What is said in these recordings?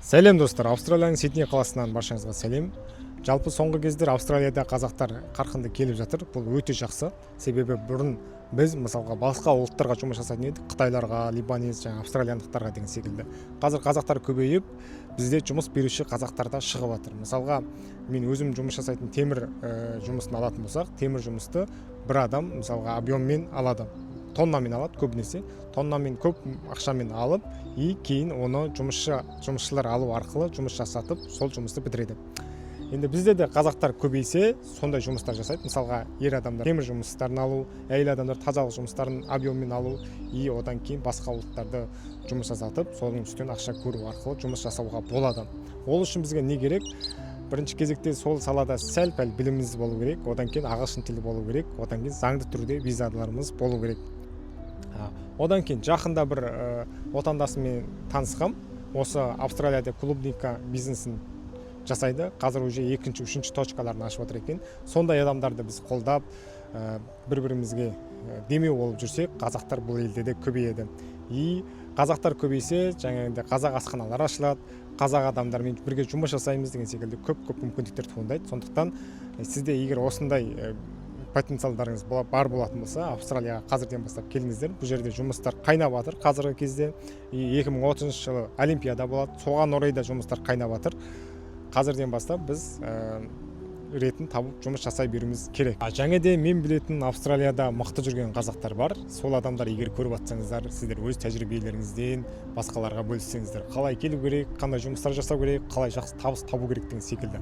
Сәлем достар, Австралияның Сидней қаласынан баршаңызға сәлем. Жалпы соңғы кездер Австралияда қазақтар қарқынды келіп жатыр. Бұл өте жақсы. Себебі бұрын біз мысалға басқа ұлттарға жұмыс жасайтын едік, қытайларға, либанез, австралияндықтарға деген секілді. Қазір қазақтар көбейіп, бізде жұмыс беруші қазақтар да шығып жатыр. Мысалға, мен өзім жұмыс жасайтын темір жұмысын алатын болсақ, темір жұмысты бір адам мысалға объеммен алады. Тоннамен алады көбінесе, тоннамен көп ақшамен алып, кейін оны жұмысшылар алу арқылы жұмыс жасатып, сол жұмысты бітіреді. Енді бізде де қазақтар көбейсе, сондай жұмыстар жасайды. Мысалға, ер адамдар темір жұмыстарын алу, әйел адамдар тазалық жұмыстарын объеммен алу, одан кейін басқа ұлттарды жұмыс жасатып, соның үстінен ақша көру арқылы жұмыс жасауға болады. Ол үшін бізге не керек? Бірінші кезекте сол салада сәл-пәл біліміміз болу керек, одан кейін ағылшын тілі болу керек, одан кейін заңды түрде визаларымыз болу керек. Одан кейін жақында бір отандасыммен танысқам, осы Австралияда клубника бизнесін жасайды. Қазір уже 2-3 точкаларын ашып отыр екен. Сондай адамдарды біз қолдап, бір-бірімізге демеу болып жүрсек, қазақтар бұл елде де көбейеді. Қазақтар көбейсе, жаңағыдай қазақ асханалар ашылады, қазақ адамдармен бірге жұмыс жасаймыз деген секілді көп мүмкіндіктер туындайды. Сондықтан сізде егер осындай потенциалдарыңыз бар болатын болса, Австралияға қазірден бастап келіңіздер. Бұл жерде жұмыстар қайнап жатыр қазіргі кезде. 2030 жылы Олимпиада болады, соған орай да жұмыстар қайнап жатыр. Қазірден бастап біз ретін табып жұмыс жасай беруіміз керек. Және де мен білетін Австралияда мықты жүрген қазақтар бар. Сол адамдар егер көріп жатсаңыздар, сіздер өз тәжірибелеріңізден басқаларға бөліссеңіздер, қалай келу керек, қандай жұмыстар жасау керек, қалай жақсы табыс табу керек деген секілді.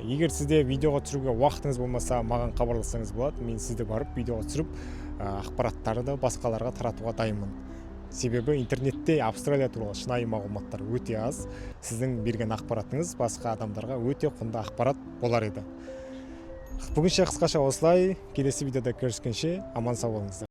Егер сізде видеоға түсіруге уақытыңыз болмаса, маған хабарлассаңыз болады. Мен сізді барып видеоға түсіріп, ақпараттарды басқаларға таратуға дайынмын. Себебі интернетте Австралия туралы шынайы мағлұматтар өте аз. Сіздің берген ақпаратыңыз басқа адамдарға өте құнды ақпарат болар еді. Бүгінше қысқаша осылай. Келесі видеода көріскенше аман сау болыңыздар.